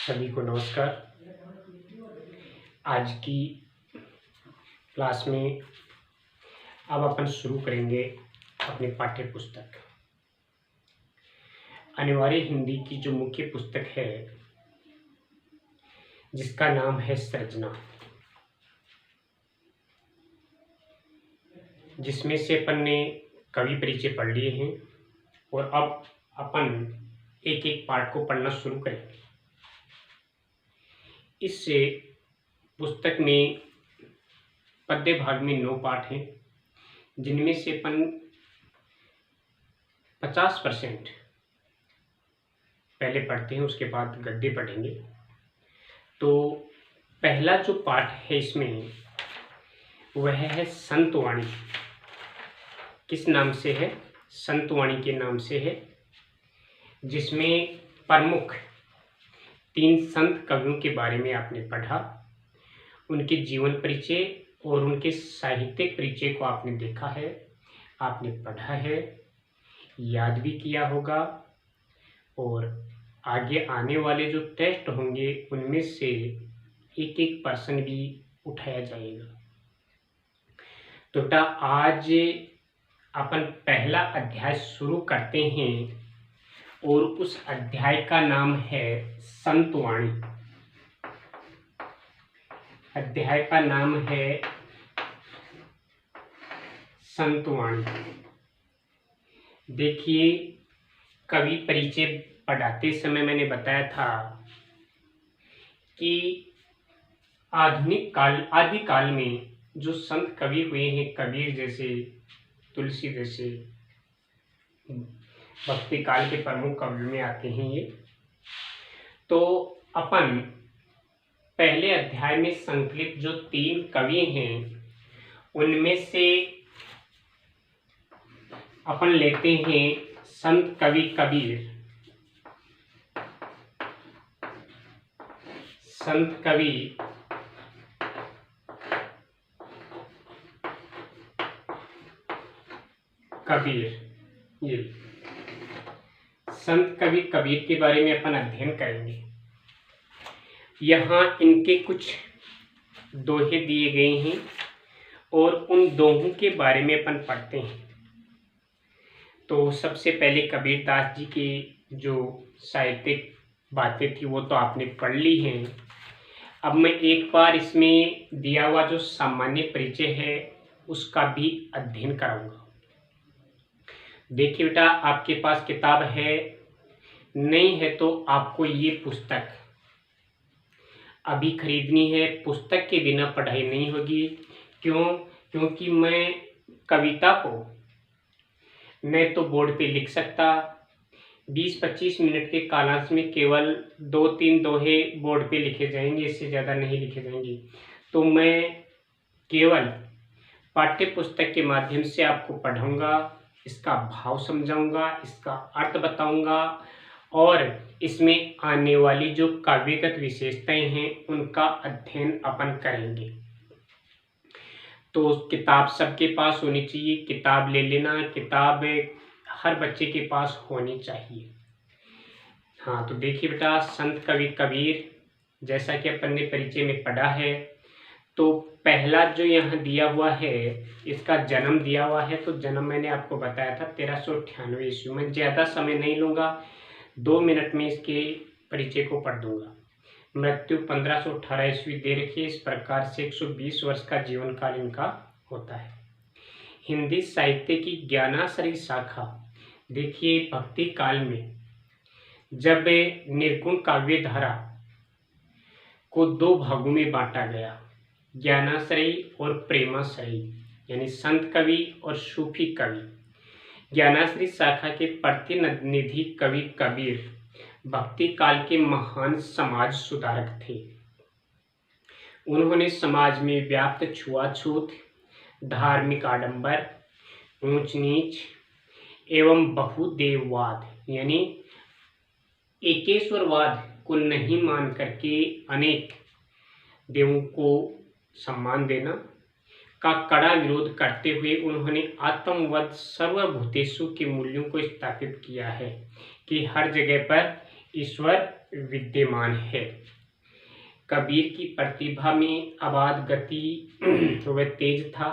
सभी को नमस्कार। आज की क्लास में अब अपन शुरू करेंगे अपनी पाठ्य पुस्तक। अनिवार्य हिंदी की जो मुख्य पुस्तक है जिसका नाम है सृजना, जिसमें से अपन ने कवि परिचय पढ़ लिए हैं और अब अपन एक एक पाठ को पढ़ना शुरू करेंगे। इस पुस्तक में पद्य भाग में 9 पाठ हैं, जिनमें से अपन 50% पहले पढ़ते हैं, उसके बाद गद्य पढ़ेंगे। तो पहला जो पाठ है इसमें वह है संतवाणी। किस नाम से है? संतवाणी के नाम से है, जिसमें प्रमुख 3 संत कवियों के बारे में आपने पढ़ा, उनके जीवन परिचय और उनके साहित्यिक परिचय को आपने देखा है, आपने पढ़ा है, याद भी किया होगा और आगे आने वाले जो टेस्ट होंगे उनमें से एक एक प्रश्न भी उठाया जाएगा। तो बेटा आज अपन पहला अध्याय शुरू करते हैं और उस अध्याय का नाम है संतवाणी। अध्याय का नाम है संतवाणी। देखिए, कवि परिचय पढ़ाते समय मैंने बताया था कि आदि काल में जो संत कवि हुए हैं, कबीर जैसे, तुलसी जैसे, भक्ति काल के प्रमुख कवियों में आते हैं ये। तो अपन पहले अध्याय में संकलित जो 3 कवि हैं उनमें से अपन लेते हैं संत कवि कबीर। संत कवि कबीर, ये संत कवि कबीर के बारे में अपन अध्ययन करेंगे। यहाँ इनके कुछ दोहे दिए गए हैं और उन दोहों के बारे में अपन पढ़ते हैं। तो सबसे पहले कबीरदास जी की जो साहित्यिक बातें थी वो तो आपने पढ़ ली हैं। अब मैं एक बार इसमें दिया हुआ जो सामान्य परिचय है उसका भी अध्ययन कराऊंगा। देखिए बेटा, आपके पास किताब है, नहीं है तो आपको ये पुस्तक अभी खरीदनी है। पुस्तक के बिना पढ़ाई नहीं होगी। क्यों? क्योंकि मैं कविता को न तो बोर्ड पे लिख सकता, 20-25 मिनट के कालांश में केवल 2-3 दोहे बोर्ड पे लिखे जाएंगे, इससे ज़्यादा नहीं लिखे जाएंगे। तो मैं केवल पाठ्य पुस्तक के माध्यम से आपको पढ़ाऊंगा, इसका भाव समझाऊंगा, इसका अर्थ बताऊंगा और इसमें आने वाली जो काव्यगत विशेषताएं हैं उनका अध्ययन अपन करेंगे। तो किताब सबके पास होनी चाहिए, किताब ले लेना। किताब हर बच्चे के पास होनी चाहिए। हाँ, तो देखिए बेटा, संत कवि कबीर जैसा कि अपन ने परिचय में पढ़ा है, तो पहला जो यहाँ दिया हुआ है इसका जन्म दिया हुआ है। तो जन्म मैंने आपको बताया था 1398 ईस्वी में। ज़्यादा समय नहीं लूँगा, 2 मिनट में इसके परिचय को पढ़ दूंगा। मृत्यु 1518 ईस्वी दे रखी है। इस प्रकार से 120 वर्ष का जीवन काल इनका होता है। हिंदी साहित्य की ज्ञानाश्रयी शाखा, देखिए भक्ति काल में जब निर्गुण काव्य धारा को 2 भागों में बांटा गया, ज्ञानाश्रयी और प्रेमाश्रयी, यानी संत कवि और सूफी कवि। ज्ञानाश्रयी शाखा के प्रतिनिधि कवि कबीर भक्ति काल के महान समाज सुधारक थे। उन्होंने समाज में व्याप्त छुआछूत, धार्मिक आडंबर, ऊंच नीच एवं बहुदेववाद यानी एकेश्वरवाद को नहीं मान करके अनेक देवों को सम्मान देना का कड़ा विरोध करते हुए उन्होंने आत्मवद सर्वभूतेषु के मूल्यों को स्थापित किया है कि हर जगह पर ईश्वर विद्यमान है। कबीर की प्रतिभा में अबाध गति वह तेज था।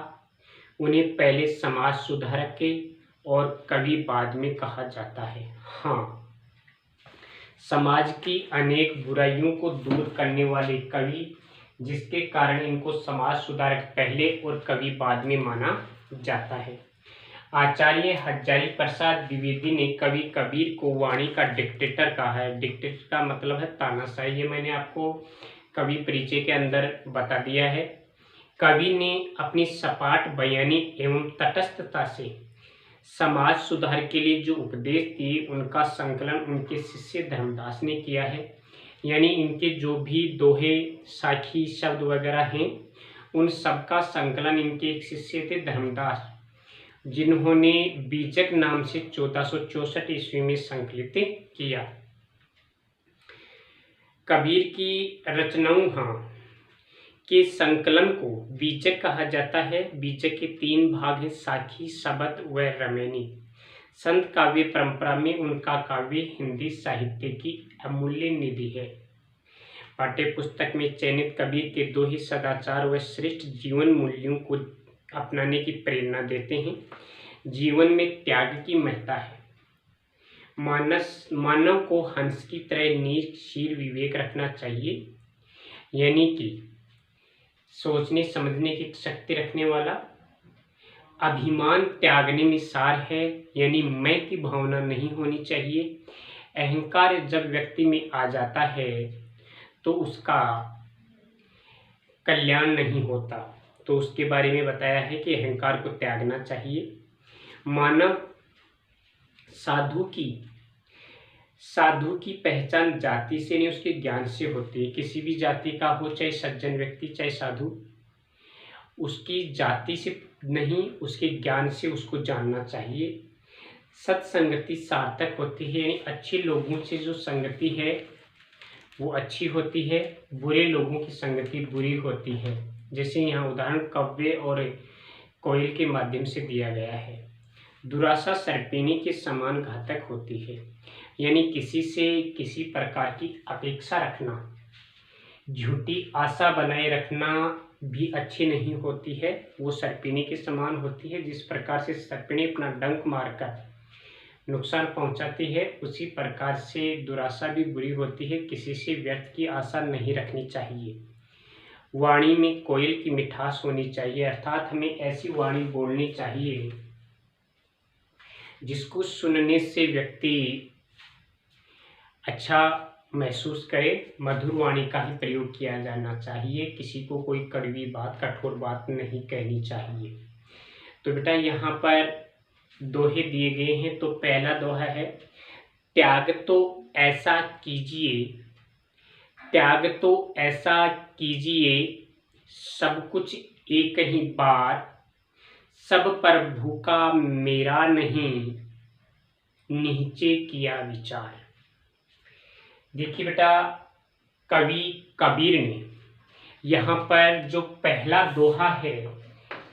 उन्हें पहले समाज सुधारक के और कवि बाद में कहा जाता है। हाँ, समाज की अनेक बुराइयों को दूर करने वाले कवि, जिसके कारण इनको समाज सुधारक पहले और कवि बाद में माना जाता है। आचार्य हजारी प्रसाद द्विवेदी ने कवि कबीर को वाणी का डिक्टेटर कहा है। डिक्टेटर का मतलब है तानाशाही। ये मैंने आपको कवि परिचय के अंदर बता दिया है। कवि ने अपनी सपाट बयानी एवं तटस्थता से समाज सुधार के लिए जो उपदेश दिए उनका संकलन उनके शिष्य धर्मदास ने किया है। यानी इनके जो भी दोहे, साखी, शब्द वगैरह हैं, उन सब का संकलन इनके एक शिष्य थे धर्मदास, जिन्होंने बीजक नाम से 1464 ईस्वी में संकलित किया। कबीर की रचनाओं के संकलन को बीजक कहा जाता है। बीजक के 3 भाग हैं, साखी, शबद व रमैनी। संत काव्य परंपरा में उनका काव्य हिंदी साहित्य की अमूल्य निधि है। पाठ्य पुस्तक में चयनित कबीर के दोहे सदाचार व श्रेष्ठ जीवन मूल्यों को अपनाने की प्रेरणा देते हैं। जीवन में त्याग की महत्ता है। मानव को हंस की तरह नीर विवेक रखना चाहिए, यानी कि सोचने समझने की शक्ति रखने वाला। अभिमान त्यागने में सार है, यानी मैं की भावना नहीं होनी चाहिए। अहंकार जब व्यक्ति में आ जाता है तो उसका कल्याण नहीं होता, तो उसके बारे में बताया है कि अहंकार को त्यागना चाहिए। मानव साधु की पहचान जाति से नहीं, उसके ज्ञान से होती है। किसी भी जाति का हो, चाहे सज्जन व्यक्ति चाहे साधु, उसकी जाति से नहीं, उसके ज्ञान से उसको जानना चाहिए। सत्संगति सार्थक होती है, यानी अच्छे लोगों से जो संगति है वो अच्छी होती है, बुरे लोगों की संगति बुरी होती है। जैसे यहाँ उदाहरण कव्वे और कोयल के माध्यम से दिया गया है। दुराशा सर्पिणी के समान घातक होती है, यानी किसी से किसी प्रकार की अपेक्षा रखना, झूठी आशा बनाए रखना भी अच्छी नहीं होती है, वो सर्पिणी के समान होती है। जिस प्रकार से सर्पिणी अपना डंक मारकर नुकसान पहुंचाती है, उसी प्रकार से दुराशा भी बुरी होती है। किसी से व्यर्थ की आशा नहीं रखनी चाहिए। वाणी में कोयल की मिठास होनी चाहिए, अर्थात हमें ऐसी वाणी बोलनी चाहिए जिसको सुनने से व्यक्ति अच्छा महसूस करे। मधुर वाणी का ही प्रयोग किया जाना चाहिए। किसी को कोई कड़वी बात, कठोर बात नहीं कहनी चाहिए। तो बेटा यहाँ पर दोहे दिए गए हैं। तो पहला दोहा है, त्याग तो ऐसा कीजिए, त्याग तो ऐसा कीजिए, सब कुछ एक ही बार, सब पर भूखा मेरा नहीं, नीचे किया विचार। देखिए बेटा, कवि कबीर ने यहाँ पर जो पहला दोहा है,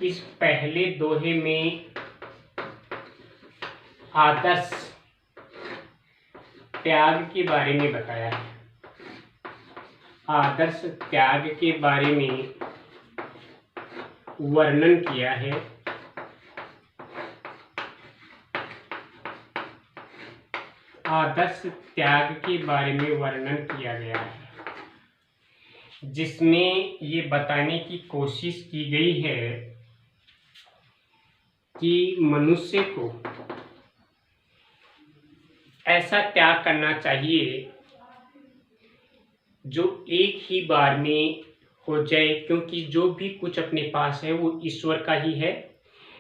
इस पहले दोहे में आदर्श त्याग के बारे में बताया है। आदर्श त्याग के बारे में वर्णन किया है। आदर्श त्याग के बारे में वर्णन किया गया है, जिसमें ये बताने की कोशिश की गई है कि मनुष्य को ऐसा त्याग करना चाहिए जो एक ही बार में हो जाए, क्योंकि जो भी कुछ अपने पास है वो ईश्वर का ही है।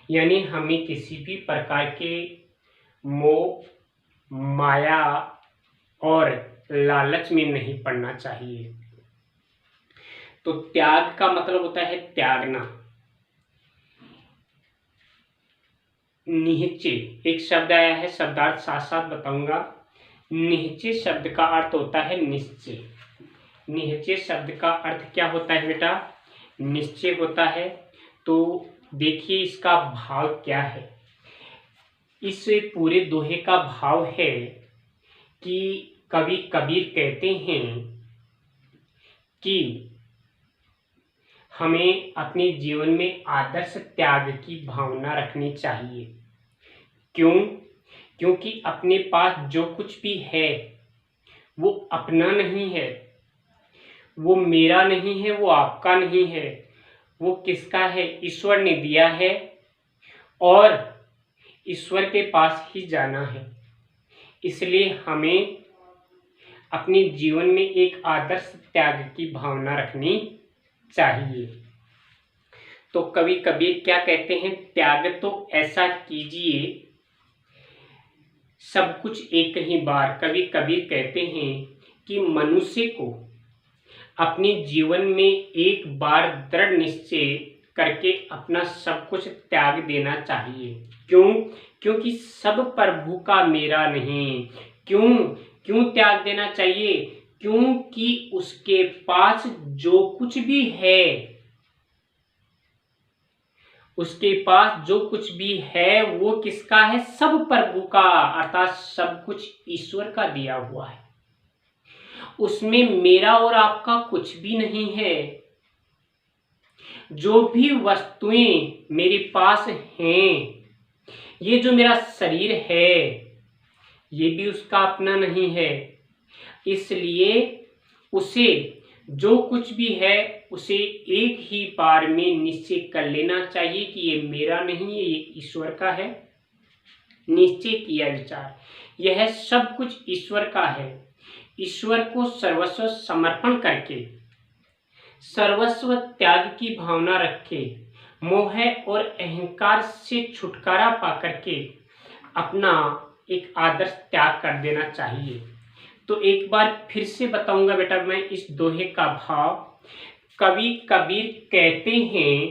यानी हमें किसी भी प्रकार के मोह, माया और लालच में नहीं पड़ना चाहिए। तो त्याग का मतलब होता है त्यागना। निश्चय एक शब्द आया है, शब्दार्थ साथ साथ बताऊंगा। निश्चय शब्द का अर्थ होता है निश्चय। निश्चय शब्द का अर्थ क्या होता है बेटा? निश्चय होता है। तो देखिए इसका भाव क्या है। इस पूरे दोहे का भाव है कि कवि कबीर कहते हैं कि हमें अपने जीवन में आदर्श त्याग की भावना रखनी चाहिए। क्यों? क्योंकि अपने पास जो कुछ भी है वो अपना नहीं है, वो मेरा नहीं है, वो आपका नहीं है, वो किसका है? ईश्वर ने दिया है और ईश्वर के पास ही जाना है। इसलिए हमें अपने जीवन में एक आदर्श त्याग की भावना रखनी चाहिए। तो कवि कबीर क्या कहते हैं? त्याग तो ऐसा कीजिए सब कुछ एक ही बार। कवि कबीर कहते हैं कि मनुष्य को अपने जीवन में एक बार दृढ़ निश्चय करके अपना सब कुछ त्याग देना चाहिए। क्यों? क्योंकि सब प्रभु का मेरा नहीं। क्यों त्याग देना चाहिए? क्योंकि उसके पास जो कुछ भी है, उसके पास जो कुछ भी है वो किसका है? सब प्रभु का, अर्थात सब कुछ ईश्वर का दिया हुआ है। उसमें मेरा और आपका कुछ भी नहीं है। जो भी वस्तुएं मेरे पास हैं, ये जो मेरा शरीर है ये भी उसका अपना नहीं है। इसलिए उसे जो कुछ भी है उसे एक ही बार में निश्चय कर लेना चाहिए कि ये मेरा नहीं है, ये ईश्वर का है। निश्चय किया विचार, यह सब कुछ ईश्वर का है। ईश्वर को सर्वस्व समर्पण करके, सर्वस्व त्याग की भावना रखे, मोह और अहंकार से छुटकारा पा करके अपना एक आदर्श त्याग कर देना चाहिए। तो एक बार फिर से बताऊंगा बेटा मैं इस दोहे का भाव। कवि कबीर कहते हैं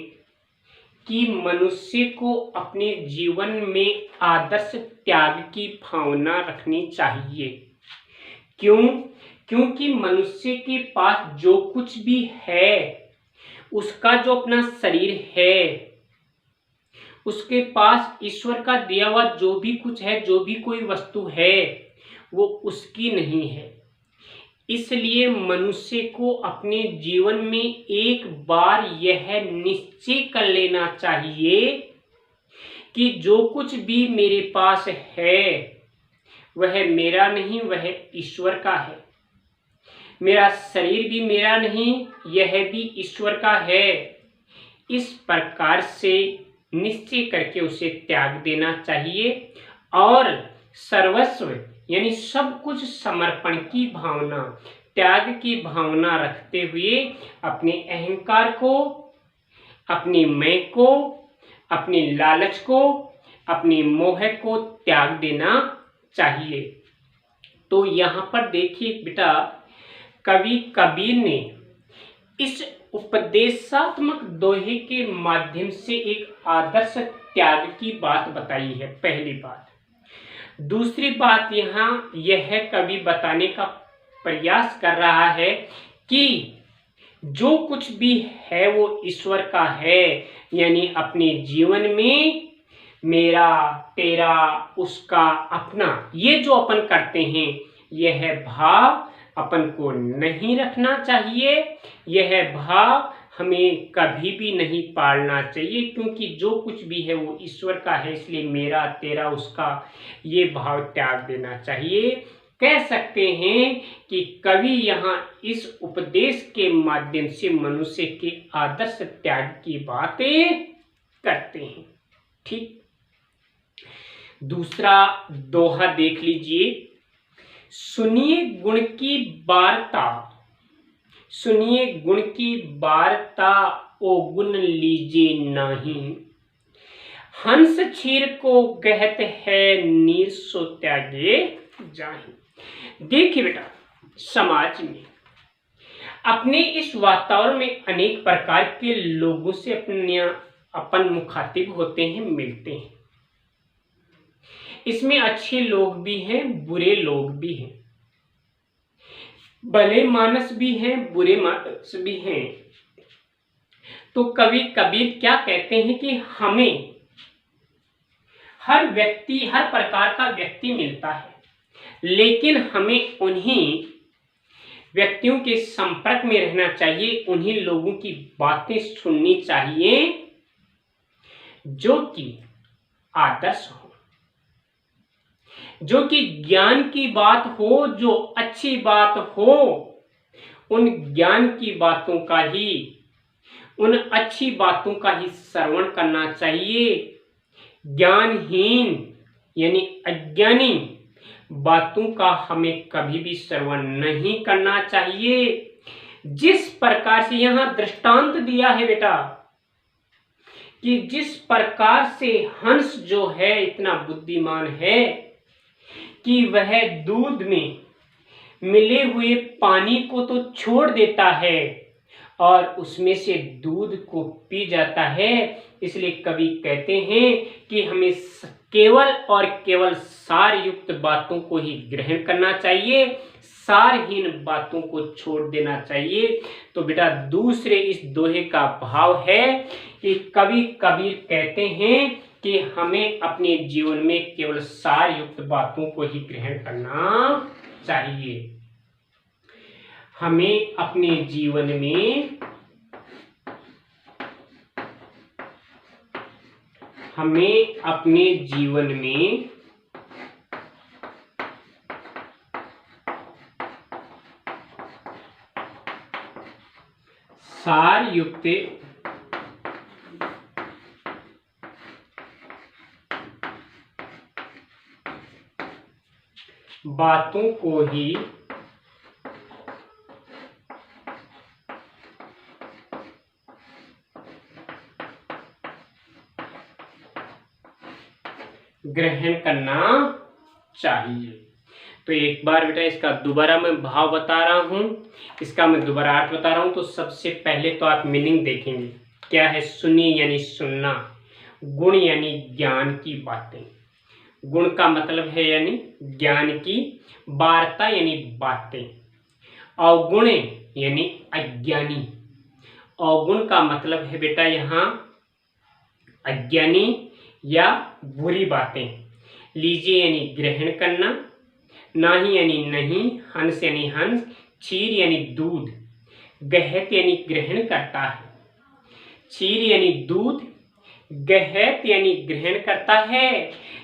कि मनुष्य को अपने जीवन में आदर्श त्याग की भावना रखनी चाहिए। क्यों? क्योंकि मनुष्य के पास जो कुछ भी है, उसका जो अपना शरीर है, उसके पास ईश्वर का दिया हुआ जो भी कुछ है, जो भी कोई वस्तु है, वो उसकी नहीं है। इसलिए मनुष्य को अपने जीवन में एक बार यह निश्चय कर लेना चाहिए कि जो कुछ भी मेरे पास है वह मेरा नहीं, वह ईश्वर का है। मेरा शरीर भी मेरा नहीं, यह भी ईश्वर का है। इस प्रकार से निश्चय करके उसे त्याग देना चाहिए और सर्वस्व यानी सब कुछ समर्पण की भावना, त्याग की भावना रखते हुए अपने अहंकार को, अपने मैं को, अपने लालच को, अपने मोह को त्याग देना चाहिए। तो यहाँ पर देखिए बेटा, कवि कबीर ने इस उपदेशात्मक दोहे के माध्यम से एक आदर्श त्याग की बात बताई है, पहली बात। दूसरी बात यहाँ यह कवि बताने का प्रयास कर रहा है कि जो कुछ भी है वो ईश्वर का है। यानी अपने जीवन में मेरा, तेरा, उसका, अपना, ये जो अपन करते हैं, यह भाव अपन को नहीं रखना चाहिए। यह भाव हमें कभी भी नहीं पालना चाहिए, क्योंकि जो कुछ भी है वो ईश्वर का है। इसलिए मेरा, तेरा, उसका, ये भाव त्याग देना चाहिए। कह सकते हैं कि कवि यहाँ इस उपदेश के माध्यम से मनुष्य के आदर्श त्याग की बातें करते हैं। ठीक। दूसरा दोहा देख लीजिए। सुनिए गुण की वार्ता, सुनिए गुण की वार्ता, ओ गुण लीजे नहीं। हंस क्षीर को कहत है, नीर सो त्यागे जाहि। देखिए बेटा, समाज में अपने इस वातावरण में अनेक प्रकार के लोगों से अपन मुखातिब होते हैं, मिलते हैं। इसमें अच्छे लोग भी हैं, बुरे लोग भी हैं, भले मानस भी हैं, बुरे मानस भी हैं। तो कवि कबीर क्या कहते हैं कि हमें हर व्यक्ति, हर प्रकार का व्यक्ति मिलता है, लेकिन हमें उन्हीं व्यक्तियों के संपर्क में रहना चाहिए, उन्हीं लोगों की बातें सुननी चाहिए जो कि आदर्श हो, जो कि ज्ञान की बात हो, जो अच्छी बात हो। उन ज्ञान की बातों का ही, उन अच्छी बातों का ही श्रवण करना चाहिए। ज्ञानहीन यानी अज्ञानी बातों का हमें कभी भी श्रवण नहीं करना चाहिए। जिस प्रकार से यहाँ दृष्टांत दिया है बेटा कि जिस प्रकार से हंस जो है इतना बुद्धिमान है कि वह दूध में मिले हुए पानी को तो छोड़ देता है और उसमें से दूध को पी जाता है। इसलिए कवि कहते हैं कि हमें केवल और केवल सार युक्त बातों को ही ग्रहण करना चाहिए, सारहीन बातों को छोड़ देना चाहिए। तो बेटा दूसरे इस दोहे का भाव है कि कवि कबीर कहते हैं कि हमें अपने जीवन में केवल सार युक्त बातों को ही ग्रहण करना चाहिए। हमें अपने जीवन में सार युक्त बातों को ही ग्रहण करना चाहिए। तो एक बार बेटा इसका दोबारा मैं भाव बता रहा हूं, इसका मैं दोबारा अर्थ बता रहा हूं। तो सबसे पहले तो आप मीनिंग देखेंगे क्या है। सुनी यानी सुनना, गुण यानी ज्ञान की बातें, गुण का मतलब है यानी ज्ञान की, वार्ता यानी बातें, अवगुण यानी अज्ञानी। अवगुण का मतलब है बेटा यहाँ अज्ञानी या बुरी बातें। लीजिए यानी ग्रहण करना, नाही यानी नहीं, हंस यानी हंस, क्षीर यानी दूध, गहत यानी ग्रहण करता है, क्षीर यानी दूध, गहत यानी ग्रहण करता है,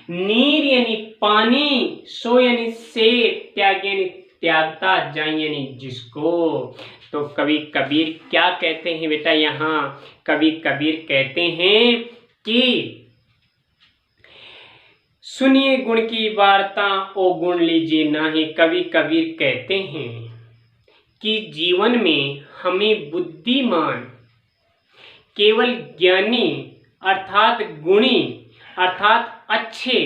नीर यानी पानी, सो यानी से, त्याग यानी त्यागता, जाई यानी जिसको। तो कवि कबीर क्या कहते हैं बेटा, यहाँ कवि कबीर कहते हैं कि सुनिए गुण की वार्ता, ओ गुण लीजिए नाही। कवि कबीर कहते हैं कि जीवन में हमें बुद्धिमान, केवल ज्ञानी अर्थात गुणी अर्थात अच्छे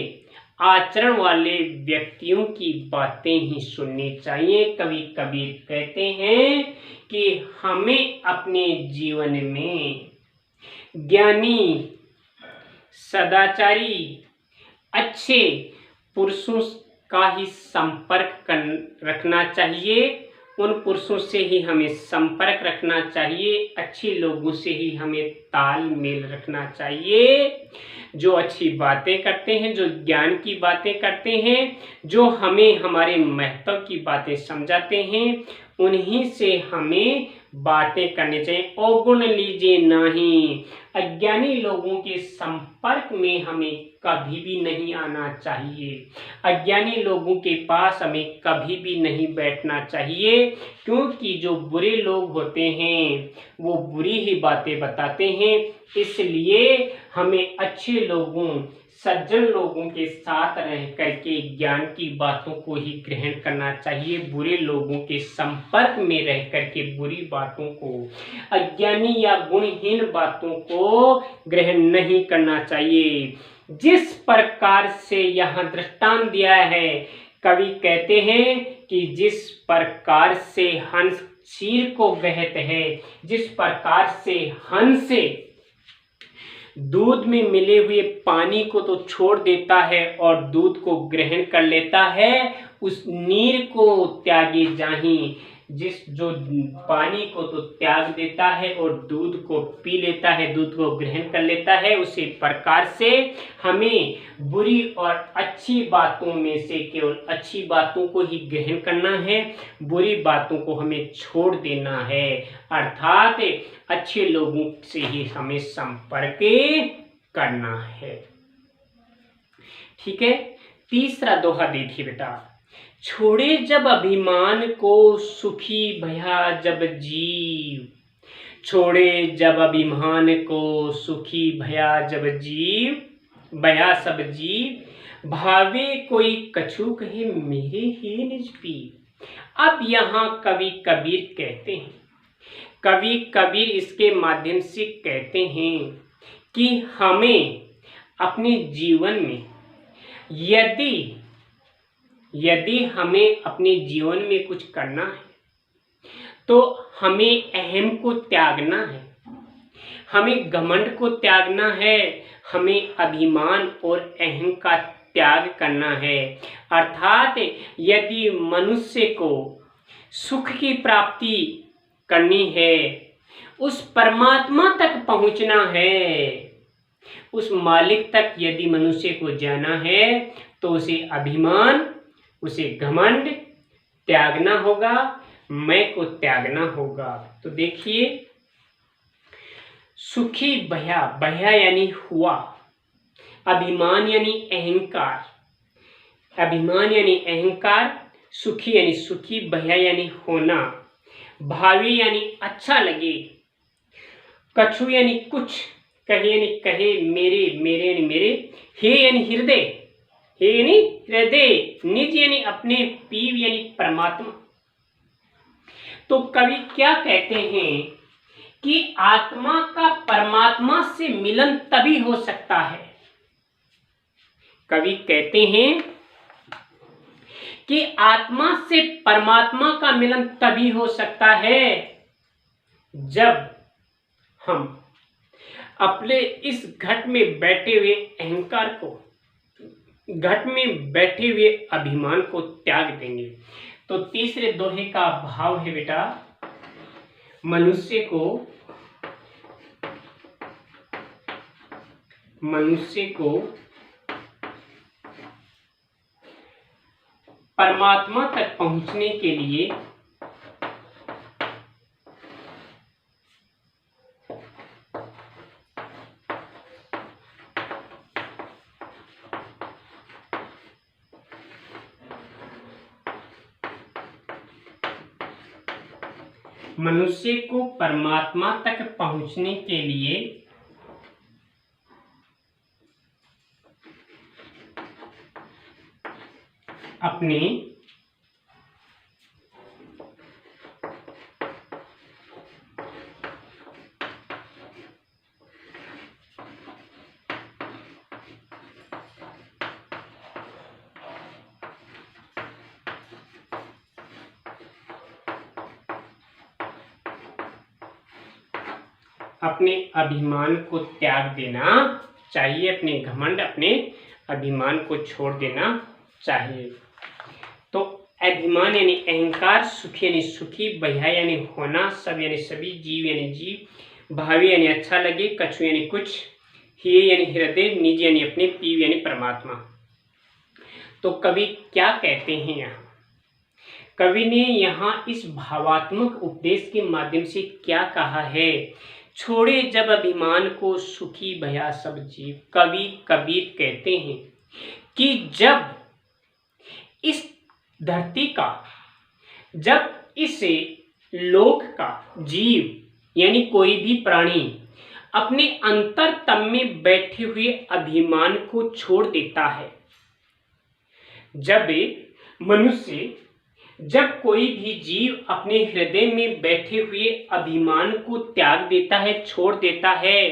आचरण वाले व्यक्तियों की बातें ही सुननी चाहिए। कवि कबीर कहते हैं कि हमें अपने जीवन में ज्ञानी, सदाचारी, अच्छे पुरुषों का ही संपर्क रखना चाहिए। उन पुरुषों से ही हमें संपर्क रखना चाहिए, अच्छे लोगों से ही हमें तालमेल रखना चाहिए, जो अच्छी बातें करते हैं, जो ज्ञान की बातें करते हैं, जो हमें हमारे महत्व की बातें समझाते हैं, उन्हीं से हमें बातें करनी चाहिए। अवगुण लीजिए नहीं, अज्ञानी लोगों के संपर्क में हमें कभी भी नहीं आना चाहिए, अज्ञानी लोगों के पास हमें कभी भी नहीं बैठना चाहिए, क्योंकि जो बुरे लोग होते हैं वो बुरी ही बातें बताते हैं। इसलिए हमें अच्छे लोगों, सज्जन लोगों के साथ रह करके ज्ञान की बातों को ही ग्रहण करना चाहिए, बुरे लोगों के संपर्क में रह करके बुरी बातों को, अज्ञानी या गुणहीन बातों को ग्रहण नहीं करना चाहिए। जिस प्रकार से यहाँ दृष्टांत दिया है, कवि कहते हैं कि जिस प्रकार से हंस क्षीर को गहत है, जिस प्रकार से हंस दूध में मिले हुए पानी को तो छोड़ देता है और दूध को ग्रहण कर लेता है, उस नीर को त्यागे जाही, जो पानी को तो त्याग देता है और दूध को पी लेता है, दूध को ग्रहण कर लेता है, उसी प्रकार से हमें बुरी और अच्छी बातों में से केवल अच्छी बातों को ही ग्रहण करना है, बुरी बातों को हमें छोड़ देना है। अर्थात अच्छे लोगों से ही हमें संपर्क करना है। ठीक है। तीसरा दोहा देखिए बेटा, छोड़े जब अभिमान को सुखी भया जब जीव, छोड़े जब अभिमान को सुखी भया जब जीव, भया सब जीव, भावे कोई कछु कहे मेरे ही निज पीव। अब यहाँ कवि कबीर कहते हैं, कवि कबीर इसके माध्यम से कहते हैं कि हमें अपने जीवन में यदि हमें अपने जीवन में कुछ करना है तो हमें अहम को त्यागना है, हमें घमंड को त्यागना है, हमें अभिमान और अहम का त्याग करना है। अर्थात यदि मनुष्य को सुख की प्राप्ति करनी है, उस परमात्मा तक पहुंचना है, उस मालिक तक यदि मनुष्य को जाना है तो उसे अभिमान, उसे घमंड त्यागना होगा, मैं को त्यागना होगा। तो देखिए, सुखी भया, भया यानी हुआ, अभिमान यानी अहंकार, अभिमान यानी अहंकार, सुखी यानी सुखी, भया यानी होना, भावी यानी अच्छा लगे, कछु यानी कुछ, कहे यानी कहे, मेरे, मेरे यानी मेरे, हे यानी हृदय, हे यानी हृदय, निज यानी अपने, पीव यानी परमात्मा। तो कवि क्या कहते हैं कि आत्मा का परमात्मा से मिलन तभी हो सकता है। कवि कहते हैं कि आत्मा से परमात्मा का मिलन तभी हो सकता है जब हम अपने इस घट में बैठे हुए अहंकार को, घट में बैठे हुए अभिमान को त्याग देंगे। तो तीसरे दोहे का भाव है बेटा, मनुष्य को परमात्मा तक पहुंचने के लिए अपने अपने अभिमान को त्याग देना चाहिए, अपने घमंड, अपने अभिमान को छोड़ देना चाहिए। तो अभिमान यानी अहंकार, सुखी यानी सुखी, भया यानी होना, सब यानी सभी, जीव यानी जीव, भावी यानी अच्छा लगे, कछु यानी कुछ, हे यानी हृदय, निज यानी अपने, पीव यानी परमात्मा। तो कवि क्या कहते हैं यहाँ, कवि ने यहाँ इस भावात्मक उपदेश के माध्यम से क्या कहा है, छोड़े जब अभिमान को सुखी भया सब जीव। कवि कबीर कहते हैं कि जब इस धरती का, जब इस लोक का जीव यानी कोई भी प्राणी अपने अंतरतम में बैठे हुए अभिमान को छोड़ देता है, जब मनुष्य, जब कोई भी जीव अपने हृदय में बैठे हुए अभिमान को त्याग देता है, छोड़ देता है,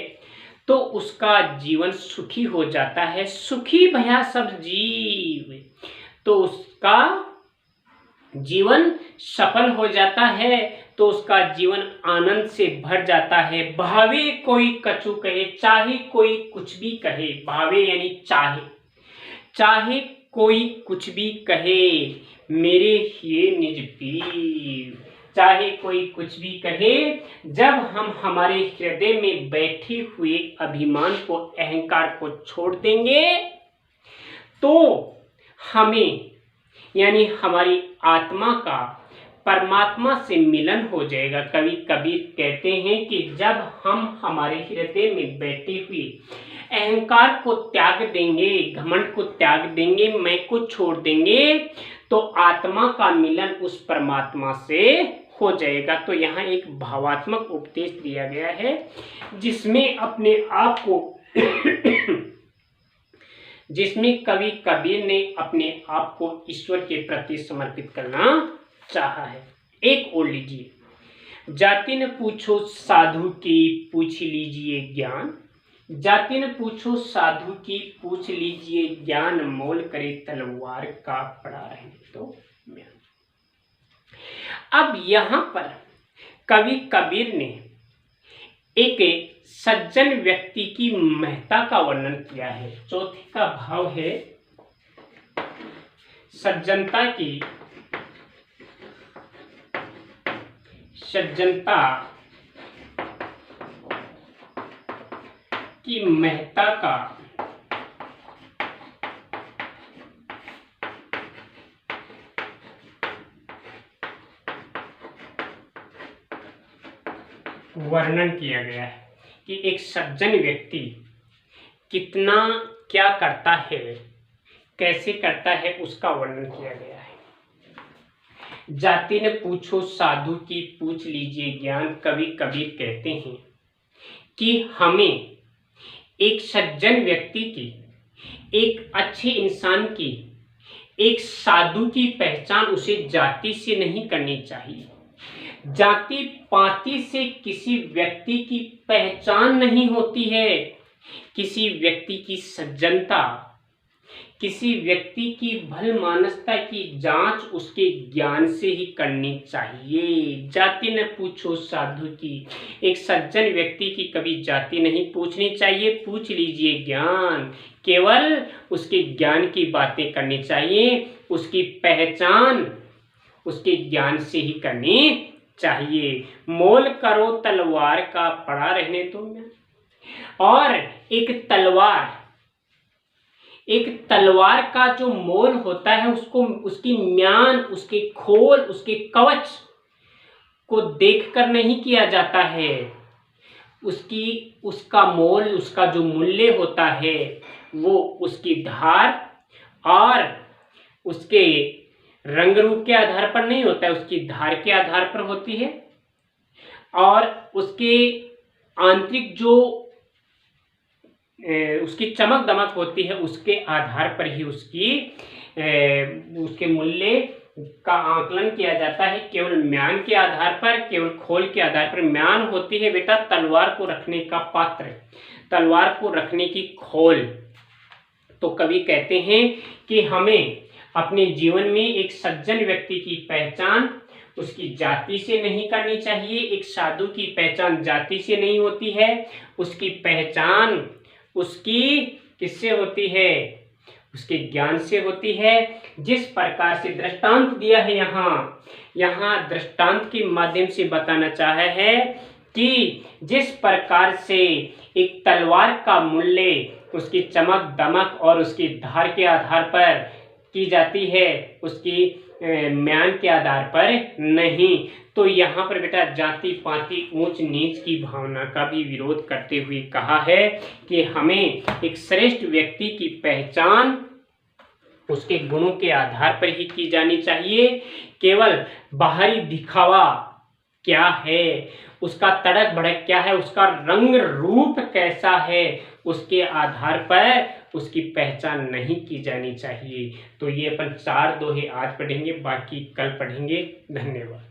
तो उसका जीवन सुखी हो जाता है। सुखी भया सब जीव, तो उसका जीवन सफल हो जाता है, तो उसका जीवन आनंद से भर जाता है। भावे कोई कछु कहे, चाहे कोई कुछ भी कहे, भावे यानी चाहे, चाहे कोई कुछ भी कहे, मेरे ही निज पीव, चाहे कोई कुछ भी कहे, जब हम हमारे हृदय में बैठे हुए अभिमान को, अहंकार को छोड़ देंगे तो हमें यानी हमारी आत्मा का परमात्मा से मिलन हो जाएगा। कभी कबीर कहते हैं कि जब हम हमारे हृदय में बैठे हुए अहंकार को त्याग देंगे, घमंड को त्याग देंगे, मैं को छोड़ देंगे, तो आत्मा का मिलन उस परमात्मा से हो जाएगा। तो यहाँ एक भावात्मक उपदेश दिया गया है जिसमें अपने आप को जिसमें कवि कबीर ने अपने आप को ईश्वर के प्रति समर्पित करना चाहा है। एक और लीजिए, जाति न पूछो साधु की पूछ लीजिए ज्ञान, जाति न पूछो साधु की पूछ लीजिए ज्ञान, मोल करे तलवार का पड़ा रहने तो म्यान। अब यहाँ पर कवि कबीर ने एक सज्जन व्यक्ति की महत्ता का वर्णन किया है। चौथे का भाव है सज्जनता की महत्ता का वर्णन किया गया है कि एक सज्जन व्यक्ति कितना क्या करता है, कैसे करता है, उसका वर्णन किया गया है। जाति न पूछो साधु की पूछ लीजिए ज्ञान, कवि कबीर कहते हैं कि हमें एक सज्जन व्यक्ति की, एक अच्छे इंसान की, एक साधु की पहचान उसे जाति से नहीं करनी चाहिए। जाति पाति से किसी व्यक्ति की पहचान नहीं होती है। किसी व्यक्ति की सज्जनता, किसी व्यक्ति की भलमानसता की जांच उसके ज्ञान से ही करनी चाहिए। जाति न पूछो साधु की, एक सज्जन व्यक्ति की कभी जाति नहीं पूछनी चाहिए, पूछ लीजिए ज्ञान, केवल उसके ज्ञान की बातें करनी चाहिए, उसकी पहचान उसके ज्ञान से ही करनी चाहिए। मोल करो तलवार का पड़ा रहने दो। और एक तलवार का जो मोल होता है उसको, उसकी म्यान, उसके खोल, उसके कवच को देखकर नहीं किया जाता है। उसका मोल, उसका जो मूल्य होता है वो उसकी धार और उसके रंग रूप के आधार पर नहीं होता है, उसकी धार के आधार पर होती है। और उसके आंतरिक जो उसकी चमक दमक होती है उसके आधार पर ही उसके मूल्य का आकलन किया जाता है। केवल म्यान के आधार पर, केवल खोल के आधार पर। म्यान होती है बेटा तलवार को रखने का पात्र, तलवार को रखने की खोल। तो कवि कहते हैं कि हमें अपने जीवन में एक सज्जन व्यक्ति की पहचान उसकी जाति से नहीं करनी चाहिए। एक साधु की पहचान जाति से नहीं होती है, उसकी पहचान उसकी किससे होती है? उसके ज्ञान से होती है। जिस प्रकार से दृष्टांत दिया है यहाँ दृष्टांत के माध्यम से बताना चाहा है कि जिस प्रकार से एक तलवार का मूल्य उसकी चमक दमक और उसकी धार के आधार पर की जाती है, उसकी म्यान के आधार पर नहीं। तो यहाँ पर बेटा जाति पाति ऊंच नीच की भावना का भी विरोध करते हुए कहा है कि हमें एक श्रेष्ठ व्यक्ति की पहचान उसके गुणों के आधार पर ही की जानी चाहिए। केवल बाहरी दिखावा क्या है, उसका तड़क भड़क क्या है, उसका रंग रूप कैसा है, उसके आधार पर उसकी पहचान नहीं की जानी चाहिए। तो ये अपन 4 दोहे आज पढ़ेंगे, बाकी कल पढ़ेंगे। धन्यवाद।